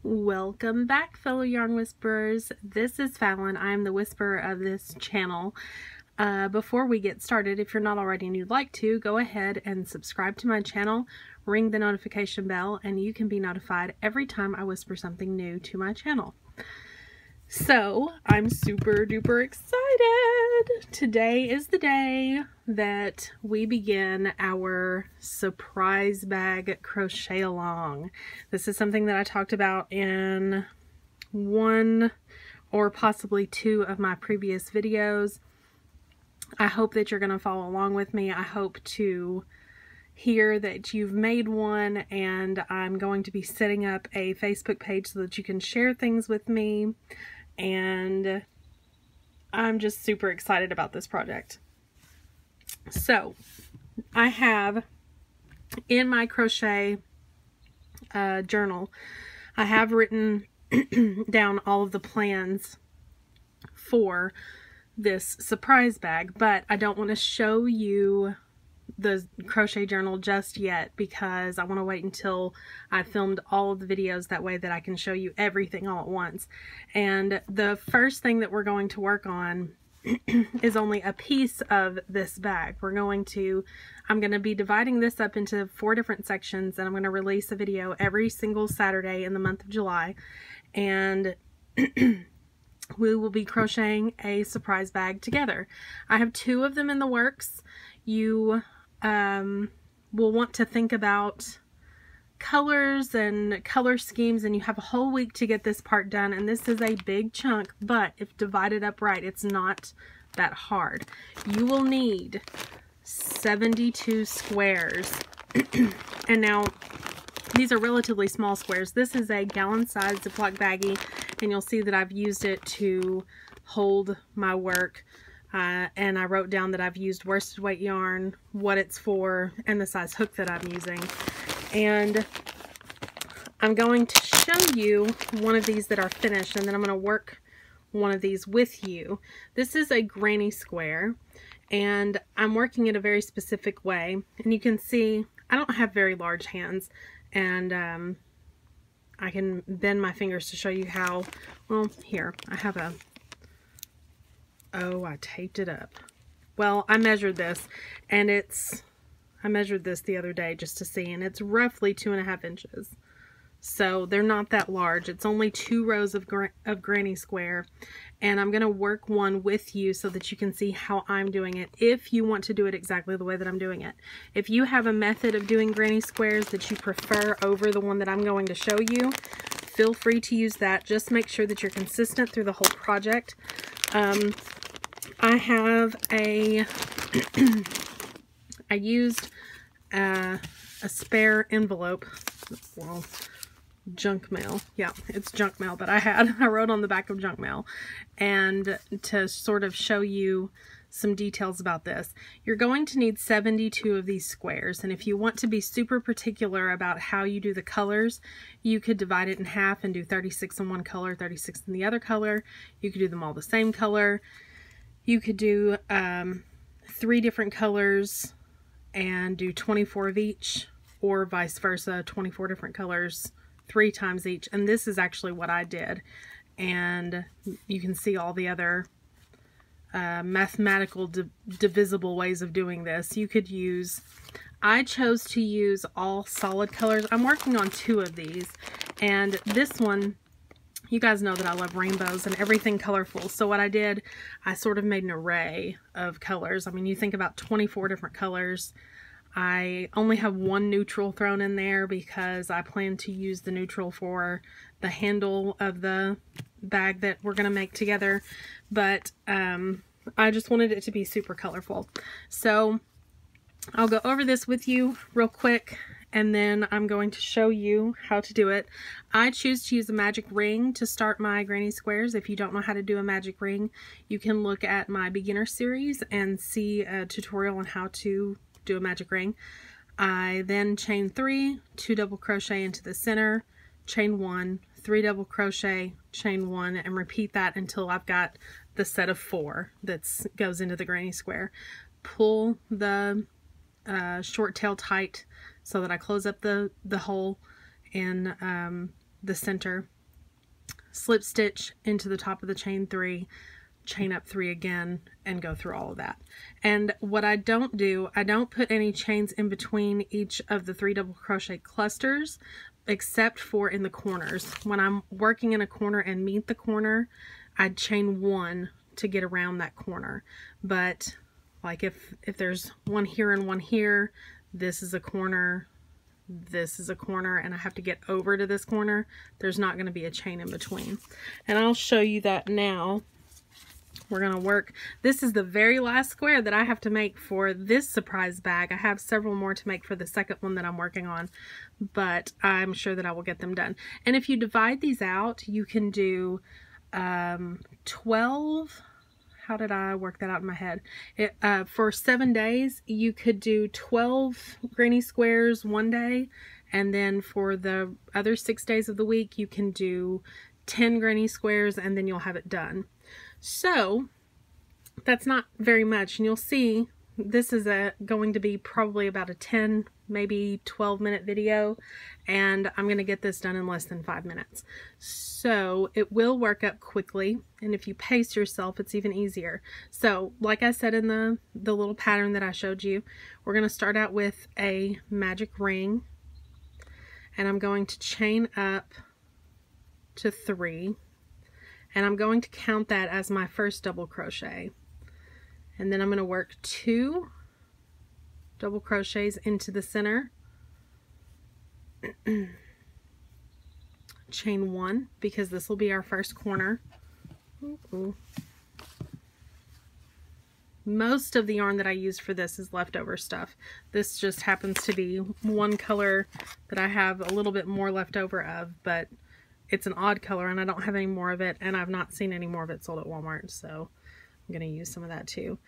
Welcome back, fellow yarn whisperers. This is Fallon. I am the whisperer of this channel. Before we get started, if you're not already and you'd like to, go ahead and subscribe to my channel, ring the notification bell, and you can be notified every time I whisper something new to my channel. So, I'm super duper excited! Today is the day that we begin our surprise bag crochet along. This is something that I talked about in one or possibly two of my previous videos. I hope that you're going to follow along with me. I hope to hear that you've made one, and I'm going to be setting up a Facebook page so that you can share things with me. And I'm just super excited about this project. So I have in my crochet journal, I have written down all of the plans for this surprise bag, but I don't want to show you the crochet journal just yet because I want to wait until I filmed all of the videos, that way that I can show you everything all at once. And the first thing that we're going to work on is only a piece of this bag. I'm going to be dividing this up into 4 different sections, and I'm going to release a video every single Saturday in the month of July, and we will be crocheting a surprise bag together. I have 2 of them in the works. You will want to think about colors and color schemes, and you have a whole week to get this part done. And this is a big chunk, but if divided up right, it's not that hard. You will need 72 squares. And now these are relatively small squares. This is a gallon-sized Ziploc baggie, and you'll see that I've used it to hold my work. And I wrote down that I've used worsted weight yarn, what it's for, and the size hook that I'm using. And I'm going to show you one of these that are finished, and then I'm going to work one of these with you. This is a granny square, and I'm working it a very specific way. And you can see I don't have very large hands, and I can bend my fingers to show you how. Well, here, I have a... Oh, I taped it up. Well, I measured this, and I measured this the other day just to see, and it's roughly 2.5 inches. So they're not that large. It's only 2 rows of granny square, and I'm going to work one with you so that you can see how I'm doing it, if you want to do it exactly the way that I'm doing it. If you have a method of doing granny squares that you prefer over the one that I'm going to show you, feel free to use that. Just make sure that you're consistent through the whole project. I have I used a spare envelope. Well, junk mail. Yeah, it's junk mail that I wrote on the back of junk mail, and to sort of show you some details about this. You're going to need 72 of these squares, and if you want to be super particular about how you do the colors, you could divide it in half and do 36 in one color, 36 in the other color. You could do them all the same color. You could do 3 different colors and do 24 of each, or vice versa, 24 different colors 3 times each. And this is actually what I did. And you can see all the other mathematical divisible ways of doing this. You could use, I chose to use all solid colors. I'm working on 2 of these, and this one, you guys know that I love rainbows and everything colorful. So what I did, I sort of made an array of colors. I mean, you think about 24 different colors. I only have 1 neutral thrown in there because I plan to use the neutral for the handle of the bag that we're going to make together. But I just wanted it to be super colorful. So I'll go over this with you real quick, and then I'm going to show you how to do it. I choose to use a magic ring to start my granny squares. If you don't know how to do a magic ring, you can look at my beginner series and see a tutorial on how to do a magic ring. I then chain 3, 2 double crochet into the center, chain 1, 3 double crochet, chain 1, and repeat that until I've got the set of 4 that goes into the granny square. Pull the short tail tight so that I close up the hole in the center, slip stitch into the top of the chain 3, chain up 3 again, and go through all of that. And what I don't do, I don't put any chains in between each of the 3 double crochet clusters, except for in the corners. When I'm working in a corner and meet the corner, I'd chain 1 to get around that corner. But like if there's one here and one here, this is a corner, this is a corner, and I have to get over to this corner, there's not going to be a chain in between. And I'll show you that now. We're going to work, this is the very last square that I have to make for this surprise bag. I have several more to make for the second one that I'm working on, but I'm sure that I will get them done. And if you divide these out, you can do 12, how did I work that out in my head? For 7 days, you could do 12 granny squares one day, and then for the other 6 days of the week, you can do 10 granny squares, and then you'll have it done. So that's not very much, and you'll see this is going to be probably about a 10, maybe 12-minute video, and I'm going to get this done in less than 5 minutes. So it will work up quickly, and if you pace yourself, it's even easier. So like I said in the little pattern that I showed you, we're going to start out with a magic ring, and I'm going to chain up to 3, and I'm going to count that as my first double crochet. And then I'm going to work 2 double crochets into the center, chain 1, because this will be our first corner. Ooh. Most of the yarn that I use for this is leftover stuff. This just happens to be one color that I have a little bit more left over of, but it's an odd color and I don't have any more of it, and I've not seen any more of it sold at Walmart, so I'm going to use some of that too.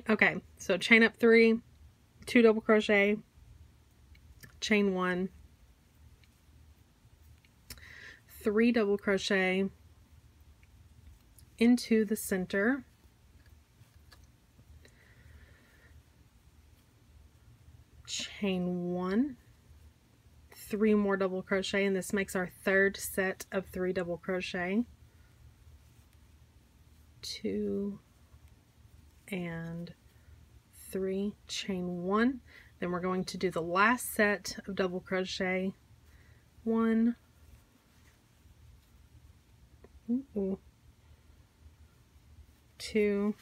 Okay, so chain up 3, 2 double crochet, chain 1, 3 double crochet into the center, chain 1, 3 more double crochet, and this makes our third set of 3 double crochet, 2 and 3, chain 1. Then we're going to do the last set of double crochet, 1, 2,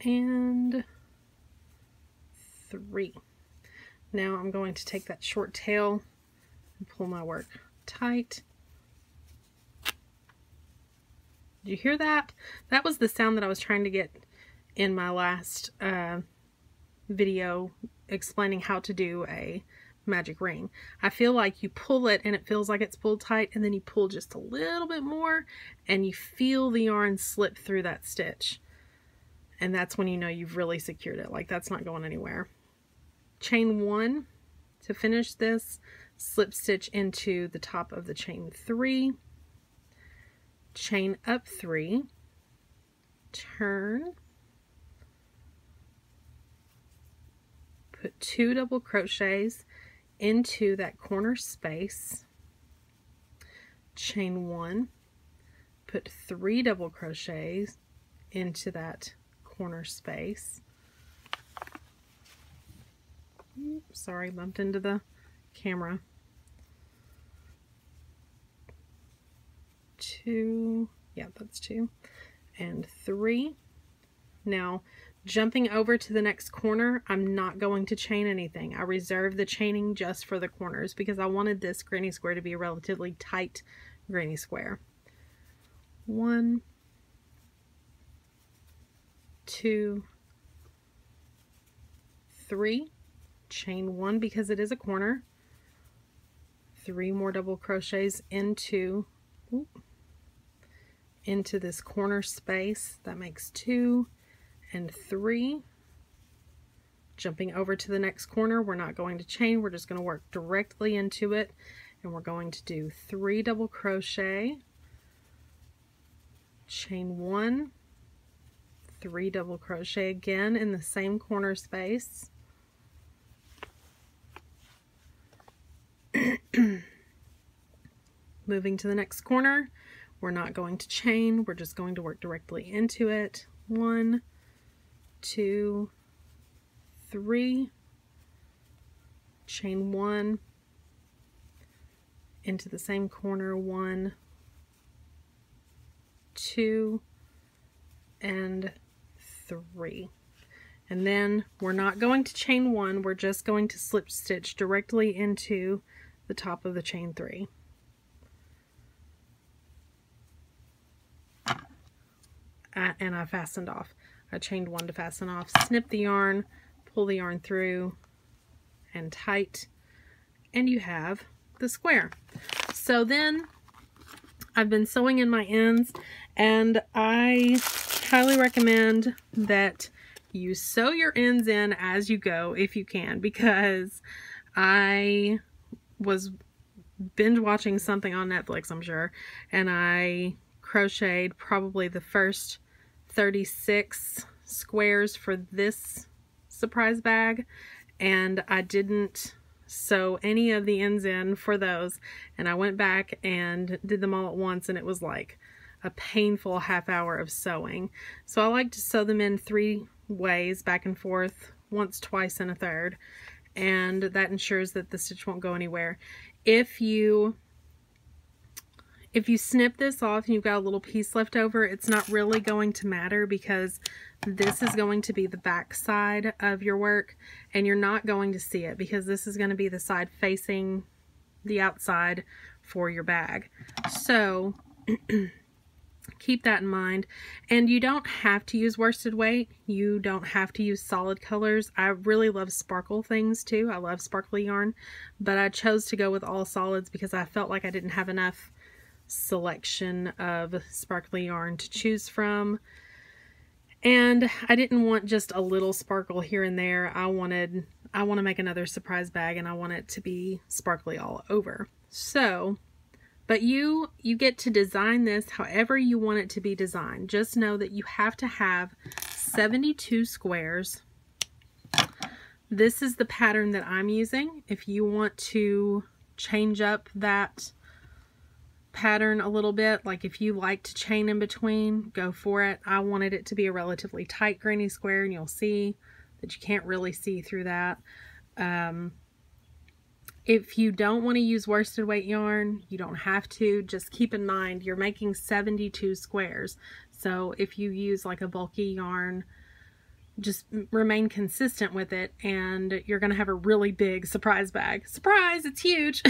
and 3. Now I'm going to take that short tail and pull my work tight. Did you hear that? That was the sound that I was trying to get in my last video explaining how to do a magic ring. I feel like you pull it and it feels like it's pulled tight, and then you pull just a little bit more and you feel the yarn slip through that stitch. And that's when you know you've really secured it. Like, that's not going anywhere. Chain 1 to finish this, slip stitch into the top of the chain 3, chain up 3, turn, put 2 double crochets into that corner space, chain 1, put 3 double crochets into that corner space. Oops, sorry, bumped into the camera. 2, yeah, that's 2, and 3. Now, jumping over to the next corner, I'm not going to chain anything. I reserved the chaining just for the corners because I wanted this granny square to be a relatively tight granny square. 1, 2, 3, chain 1 because it is a corner, 3 more double crochets into this corner space. That makes 2 and 3. Jumping over to the next corner, we're not going to chain, we're just going to work directly into it, and we're going to do 3 double crochet, chain 1, 3 double crochet again in the same corner space, Moving to the next corner, we're not going to chain, we're just going to work directly into it. 1, 2, 3, chain 1, into the same corner, 1, 2, and 3. And then we're not going to chain 1, we're just going to slip stitch directly into the top of the chain 3. And I fastened off. I chained 1 to fasten off, snip the yarn, pull the yarn through, and tight, and you have the square. So then I've been sewing in my ends, and I highly recommend that you sew your ends in as you go if you can, because I was binge watching something on Netflix, I'm sure, and I crocheted probably the first 36 squares for this surprise bag, and I didn't sew any of the ends in for those, and I went back and did them all at once, and it was like a painful half hour of sewing. So I like to sew them in 3 ways, back and forth, once, twice, and a third, and that ensures that the stitch won't go anywhere. If you snip this off and you've got a little piece left over, it's not really going to matter, because this is going to be the back side of your work, and you're not going to see it because this is going to be the side facing the outside for your bag. So keep that in mind. And you don't have to use worsted weight. You don't have to use solid colors. I really love sparkle things too. I love sparkly yarn, but I chose to go with all solids because I felt like I didn't have enough selection of sparkly yarn to choose from, and I didn't want just a little sparkle here and there. I want to make another surprise bag, and I want it to be sparkly all over. So, but you get to design this however you want it to be designed. Just know that you have to have 72 squares. This is the pattern that I'm using. If you want to change up that pattern a little bit, like if you like to chain in between, go for it. I wanted it to be a relatively tight granny square, and you'll see that you can't really see through that. If you don't want to use worsted weight yarn, you don't have to. Just keep in mind you're making 72 squares, so if you use like a bulky yarn, just remain consistent with it, and you're gonna have a really big surprise bag. Surprise, it's huge.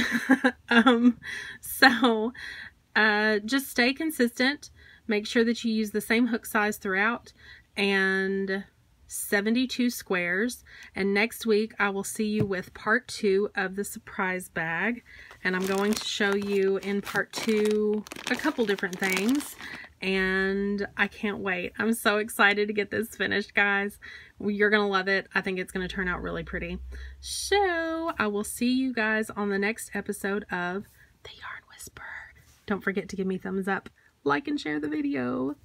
Just stay consistent, make sure that you use the same hook size throughout, and 72 squares. And next week I will see you with part 2 of the surprise bag, and I'm going to show you in part 2 a couple different things, and I can't wait. I'm so excited to get this finished, guys. You're gonna love it. I think it's gonna turn out really pretty. So I will see you guys on the next episode of The Yarn Whisperer. Don't forget to give me thumbs up, like, and share the video.